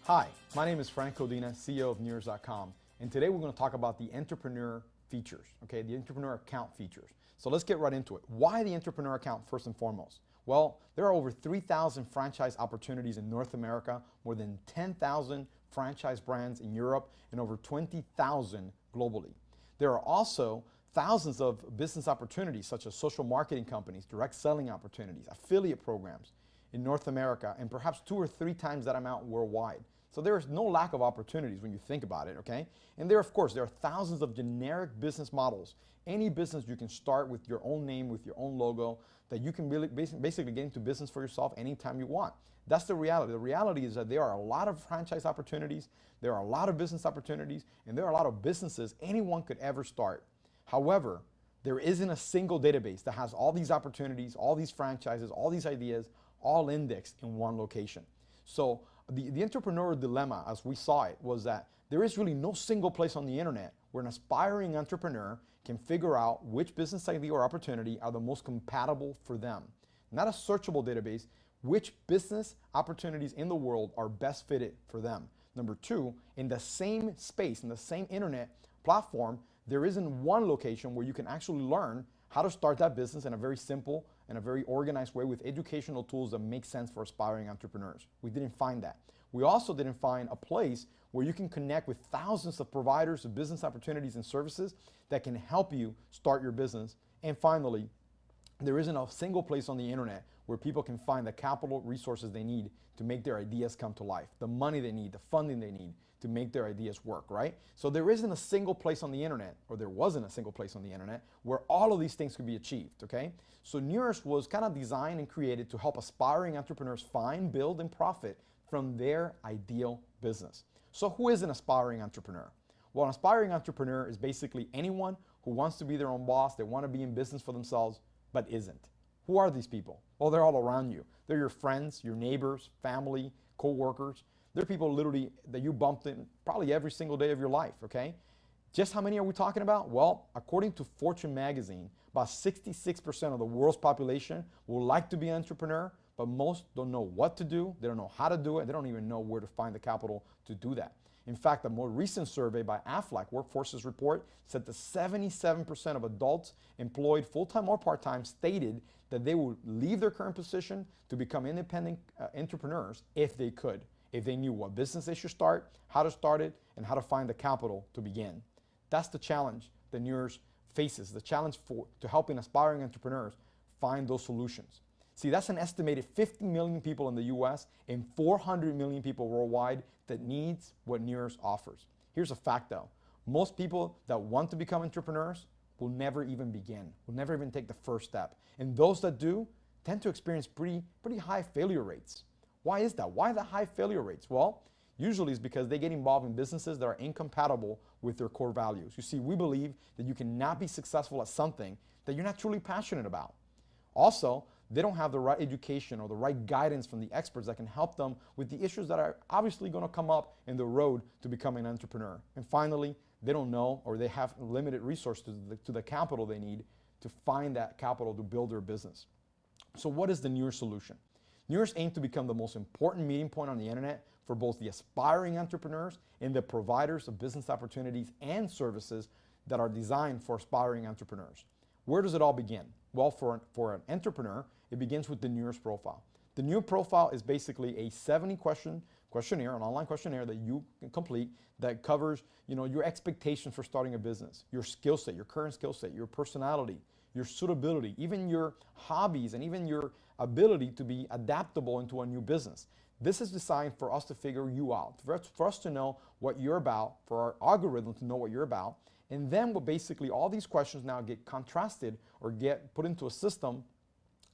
Hi, my name is Frank Codina, CEO of NEURS.com, and today we're going to talk about the entrepreneur features, okay, the entrepreneur account features. So let's get right into it. Why the entrepreneur account first and foremost? Well, there are over 3,000 franchise opportunities in North America, more than 10,000 franchise brands in Europe, and over 20,000 globally. There are also thousands of business opportunities such as social marketing companies, direct selling opportunities, affiliate programs in North America, and perhaps 2 or 3 times that amount worldwide. So there is no lack of opportunities when you think about it, okay? And there, of course, there are thousands of generic business models. Any business you can start with your own name, with your own logo, that you can really basically get into business for yourself anytime you want. That's the reality. The reality is that there are a lot of franchise opportunities, there are a lot of business opportunities, and there are a lot of businesses anyone could ever start. However, there isn't a single database that has all these opportunities, all these franchises, all these ideas, all indexed in one location. So the entrepreneurial dilemma, as we saw it, was that there is really no single place on the internet where an aspiring entrepreneur can figure out which business idea or opportunity are the most compatible for them. Not a searchable database, which business opportunities in the world are best fitted for them. Number two, in the same space, in the same internet platform, there isn't one location where you can actually learn how to start that business in a very simple and a very organized way with educational tools that make sense for aspiring entrepreneurs. We didn't find that. We also didn't find a place where you can connect with thousands of providers of business opportunities and services that can help you start your business. And finally, there isn't a single place on the internet where people can find the capital resources they need to make their ideas come to life, the money they need, the funding they need to make their ideas work, right? So there isn't a single place on the internet, or there wasn't a single place on the internet, where all of these things could be achieved, okay? So NEURS was kind of designed and created to help aspiring entrepreneurs find, build, and profit from their ideal business. So who is an aspiring entrepreneur? Well, an aspiring entrepreneur is basically anyone who wants to be their own boss, they want to be in business for themselves, but isn't. Who are these people? Well, they're all around you. They're your friends, your neighbors, family, co-workers. They're people literally that you bumped in probably every single day of your life, okay? Just how many are we talking about? Well, according to Fortune magazine, about 66% of the world's population will like to be an entrepreneur, but most don't know what to do, they don't know how to do it, they don't even know where to find the capital to do that. In fact, a more recent survey by Aflac Workforces Report said that 77% of adults employed full-time or part-time stated that they would leave their current position to become independent entrepreneurs if they could, if they knew what business they should start, how to start it, and how to find the capital to begin. That's the challenge that NEURS faces, the challenge to helping aspiring entrepreneurs find those solutions. See, that's an estimated 50 million people in the US and 400 million people worldwide that needs what NEURS offers. Here's a fact though. Most people that want to become entrepreneurs will never even begin, will never even take the first step. And those that do tend to experience pretty high failure rates. Why is that? Why the high failure rates? Well, usually it's because they get involved in businesses that are incompatible with their core values. You see, we believe that you cannot be successful at something that you're not truly passionate about. Also, they don't have the right education or the right guidance from the experts that can help them with the issues that are obviously going to come up in the road to becoming an entrepreneur. And finally, they don't know, or they have limited resources to the capital they need to find that capital to build their business. So what is the NEURS solution? NEURS aims to become the most important meeting point on the internet for both the aspiring entrepreneurs and the providers of business opportunities and services that are designed for aspiring entrepreneurs. Where does it all begin? Well, for an entrepreneur, it begins with the NEURS profile. The NEURS profile is basically a 70-question questionnaire, an online questionnaire that you can complete that covers, your expectations for starting a business, your skill set, your current skill set, your personality, your suitability, even your hobbies, and even your ability to be adaptable into a new business. This is designed for us to figure you out, for us to know what you're about, for our algorithm to know what you're about, and then basically all these questions now get contrasted or get put into a system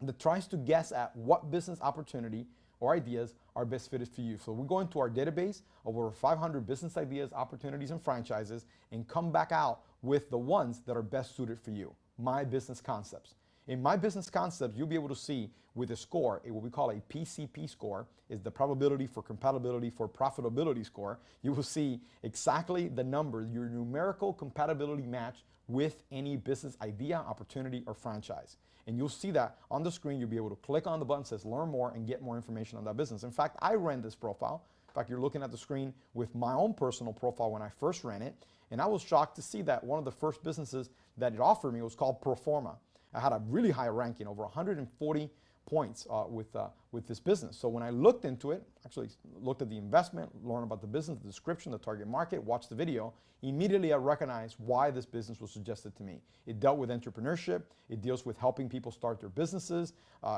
that tries to guess at what business opportunity or ideas are best fitted for you. So we go into our database of over 500 business ideas, opportunities, and franchises and come back out with the ones that are best suited for you. My business concepts. In my business concepts, you'll be able to see with a score, what we call a PCP score, is the probability for compatibility for profitability score. You will see exactly the number, your numerical compatibility match with any business idea, opportunity, or franchise. And you'll see that on the screen. You'll be able to click on the button that says learn more and get more information on that business. In fact, I ran this profile In fact, you're looking at the screen with my own personal profile when I first ran it, and I was shocked to see that one of the first businesses that it offered me was called Proforma. I had a really high ranking, over 140 points with this business. So when I looked into it, actually looked at the investment, learned about the business, the description, the target market, watched the video, immediately I recognized why this business was suggested to me. It dealt with entrepreneurship. It deals with helping people start their businesses.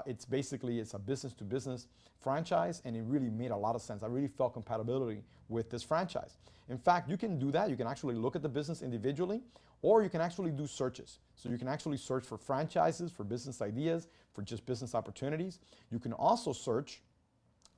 It's a business-to-business franchise, and it really made a lot of sense. I really felt compatibility with this franchise. In fact, you can do that. You can actually look at the business individually, or you can actually do searches. So you can actually search for franchises, for business ideas, for just business opportunities. You can also search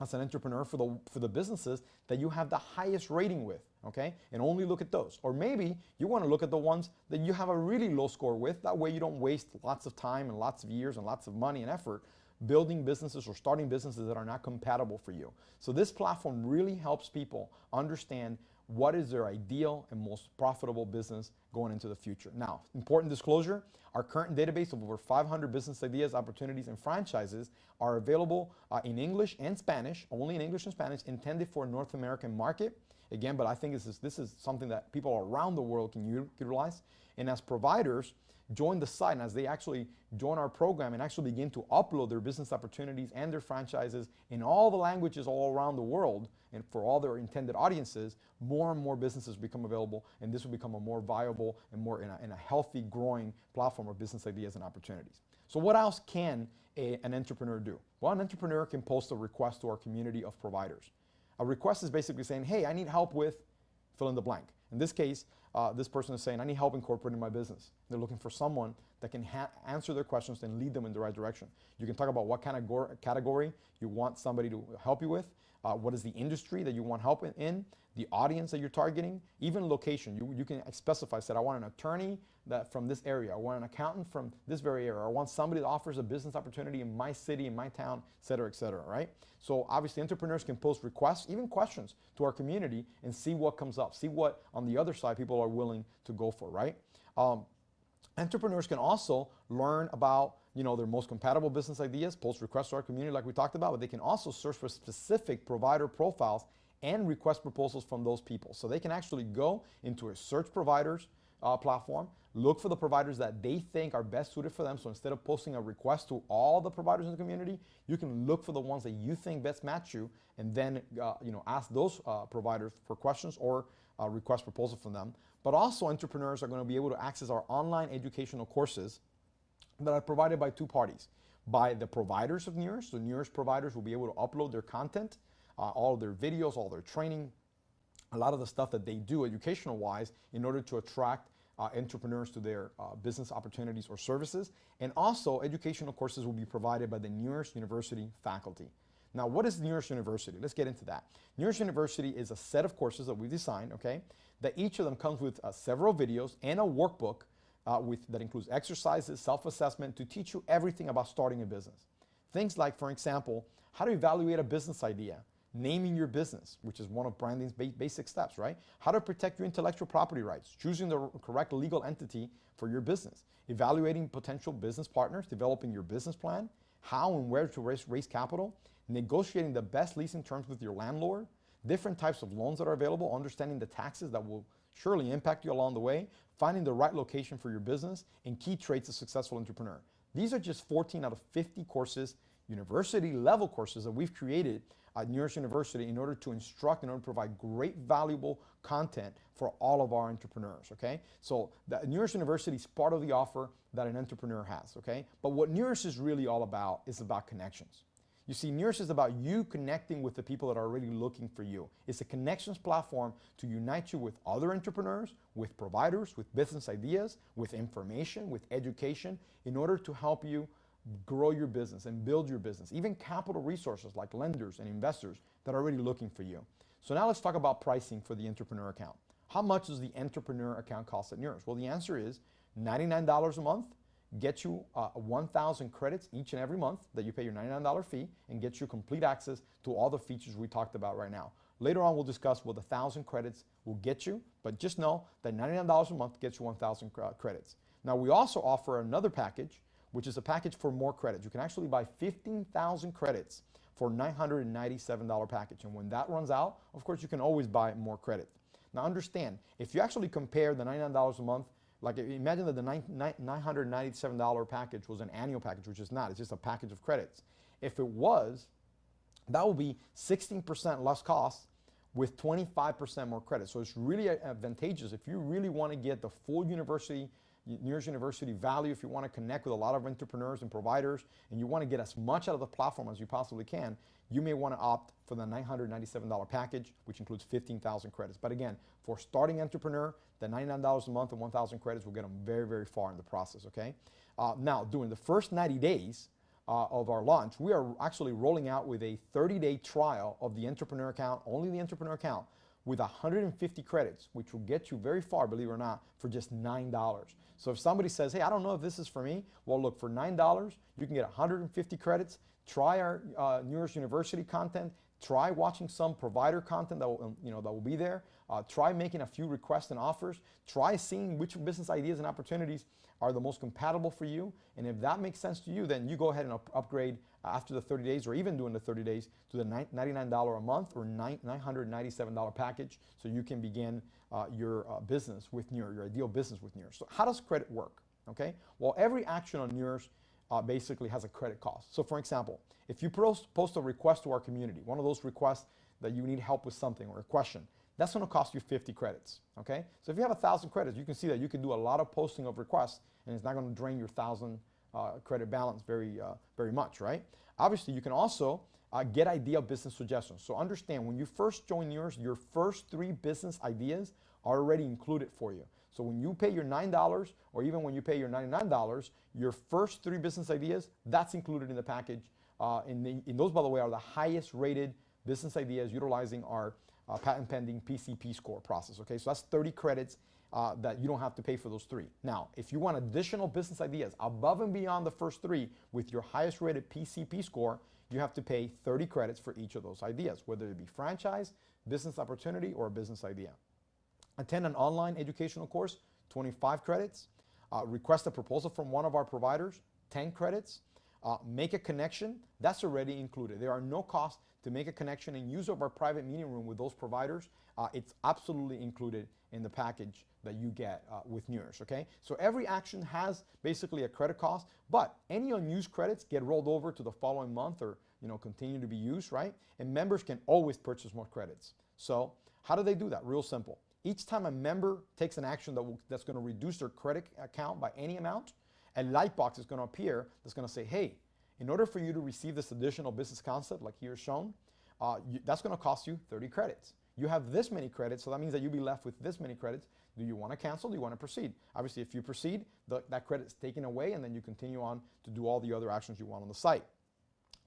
as an entrepreneur for the businesses that you have the highest rating with, okay? And only look at those. Or maybe you want to look at the ones that you have a really low score with. That way you don't waste lots of time and lots of years and lots of money and effort building businesses or starting businesses that are not compatible for you. So this platform really helps people understand what is their ideal and most profitable business going into the future. Now, important disclosure, our current database of over 500 business ideas, opportunities, and franchises are available in English and Spanish, only in English and Spanish, intended for a North American market. Again, but I think this is something that people around the world can utilize. And as providers, join the site, and as they actually join our program and actually begin to upload their business opportunities and their franchises in all the languages all around the world and for all their intended audiences, more and more businesses become available, and this will become a more viable and more in a healthy, growing platform of business ideas and opportunities. So what else can an entrepreneur do? Well, an entrepreneur can post a request to our community of providers. A request is basically saying, hey, I need help with fill in the blank. In this case, this person is saying, I need help incorporating my business. They're looking for someone that can answer their questions and lead them in the right direction. You can talk about what kind of category you want somebody to help you with, what is the industry that you want help in, the audience that you're targeting, even location. You can specify, said, I want an attorney from this area, I want an accountant from this very area, I want somebody that offers a business opportunity in my city, in my town, et cetera, right? So obviously entrepreneurs can post requests, even questions to our community and see what comes up, see what on the other side people are willing to go for, right? Entrepreneurs can also learn about their most compatible business ideas, post requests to our community like we talked about, but they can also search for specific provider profiles and request proposals from those people. So they can actually go into a search providers platform, look for the providers that they think are best suited for them. So instead of posting a request to all the providers in the community, you can look for the ones that you think best match you, and then ask those providers for questions or request proposal from them. But also entrepreneurs are going to be able to access our online educational courses that are provided by two parties. By the providers of NEURS, so NEURS providers will be able to upload their content, all of their videos, all their training, a lot of the stuff that they do educational-wise in order to attract entrepreneurs to their business opportunities or services. And also educational courses will be provided by the NEURS University faculty. Now, what is NEURS University? Let's get into that. NEURS University is a set of courses that we designed, okay, that each of them comes with several videos and a workbook that includes exercises, self-assessment to teach you everything about starting a business. Things like, for example, how to evaluate a business idea, naming your business, which is one of branding's basic steps, right? How to protect your intellectual property rights, choosing the correct legal entity for your business, evaluating potential business partners, developing your business plan, how and where to raise capital, negotiating the best leasing terms with your landlord, different types of loans that are available, understanding the taxes that will surely impact you along the way, finding the right location for your business, and key traits of a successful entrepreneur. These are just 14 out of 50 courses, university-level courses that we've created at NEURS University in order to instruct, in order to provide great, valuable content for all of our entrepreneurs, okay? So the NEURS University is part of the offer that an entrepreneur has, okay? But what NEURS is really all about is about connections. You see, NEURS is about you connecting with the people that are already looking for you. It's a connections platform to unite you with other entrepreneurs, with providers, with business ideas, with information, with education, in order to help you grow your business and build your business, even capital resources like lenders and investors that are already looking for you. So now let's talk about pricing for the entrepreneur account. How much does the entrepreneur account cost at NEURS? Well, the answer is $99 a month. Get you 1,000 credits each and every month that you pay your $99 fee, and get you complete access to all the features we talked about right now. Later on, we'll discuss what the 1,000 credits will get you, but just know that $99 a month gets you 1,000 credits. Now, we also offer another package, which is a package for more credits. You can actually buy 15,000 credits for $997 package. And when that runs out, of course, you can always buy more credit. Now understand, if you actually compare the $99 a month, like imagine that the $997 package was an annual package, which is not, it's just a package of credits. If it was, that would be 16% less cost with 25% more credit. So it's really advantageous if you really want to get the full university, NEURS University value, if you want to connect with a lot of entrepreneurs and providers, and you want to get as much out of the platform as you possibly can, you may want to opt for the $997 package, which includes 15,000 credits. But again, for starting entrepreneur, the $99 a month and 1,000 credits will get them very, very far in the process, okay? Now, during the first 90 days of our launch, we are actually rolling out with a 30-day trial of the entrepreneur account, only the entrepreneur account, with 150 credits, which will get you very far, believe it or not, for just $9. So if somebody says, hey, I don't know if this is for me, well, look, for $9, you can get 150 credits, try our NEURS University content, try watching some provider content that will, that will be there, try making a few requests and offers, try seeing which business ideas and opportunities are the most compatible for you, and if that makes sense to you, then you go ahead and upgrade after the 30 days or even during the 30 days to the $99 a month or $997 package so you can begin your business with NEURS, your ideal business with NEURS. So how does credit work? Okay, well, every action on NEURS basically has a credit cost. So for example, if you post a request to our community, one of those requests that you need help with something or a question, that's going to cost you 50 credits, okay? So if you have 1,000 credits, you can see that you can do a lot of posting of requests and it's not going to drain your 1,000 credit balance very much, right? Obviously, you can also get ideal business suggestions. So understand, when you first join NEURS, your first 3 business ideas are already included for you. So when you pay your $9 or even when you pay your $99, your first 3 business ideas, that's included in the package. And those, by the way, are the highest rated business ideas utilizing our patent pending PCP score process. Okay, so that's 30 credits that you don't have to pay for those 3. Now, if you want additional business ideas above and beyond the first 3 with your highest rated PCP score, you have to pay 30 credits for each of those ideas, whether it be franchise, business opportunity, or a business idea. Attend an online educational course, 25 credits. Request a proposal from one of our providers, 10 credits. Make a connection, that's already included. There are no costs to make a connection and use of our private meeting room with those providers. It's absolutely included in the package that you get with NEURS, okay? So every action has basically a credit cost, but any unused credits get rolled over to the following month or continue to be used, right? And members can always purchase more credits. So how do they do that? Real simple. Each time a member takes an action that's going to reduce their credit account by any amount, a light box is going to appear that's going to say, hey, in order for you to receive this additional business concept like here shown, that's going to cost you 30 credits. You have this many credits, so that means that you'll be left with this many credits. Do you want to cancel? Do you want to proceed? Obviously, if you proceed, that credit is taken away, and then you continue on to do all the other actions you want on the site.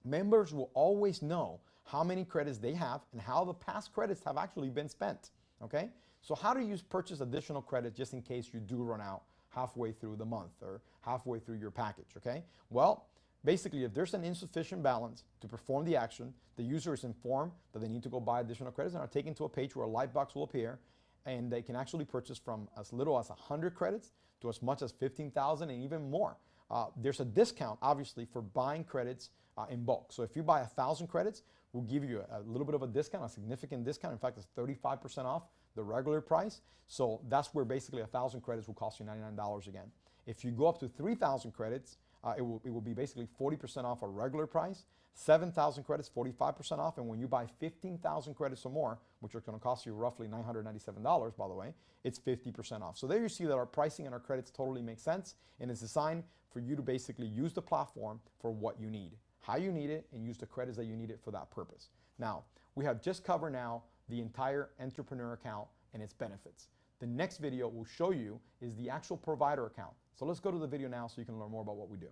Members will always know how many credits they have and how the past credits have actually been spent, okay? So how do you purchase additional credit just in case you do run out halfway through the month or halfway through your package, okay? Well, basically, if there's an insufficient balance to perform the action, the user is informed that they need to go buy additional credits and are taken to a page where a light box will appear, and they can actually purchase from as little as 100 credits to as much as 15,000 and even more. There's a discount, obviously, for buying credits in bulk. So if you buy 1,000 credits, we'll give you a little bit of a discount, a significant discount. In fact, it's 35% off the regular price. So that's where basically 1,000 credits will cost you $99 again. If you go up to 3,000 credits, it will be basically 40% off a regular price, 7,000 credits, 45% off, and when you buy 15,000 credits or more, which are going to cost you roughly $997, by the way, it's 50% off. So there you see that our pricing and our credits totally make sense, and it's designed for you to basically use the platform for what you need, how you need it, and use the credits that you need it for that purpose. Now, we have just covered now the entire entrepreneur account and its benefits. The next video will show you is the actual provider account. So let's go to the video now so you can learn more about what we do.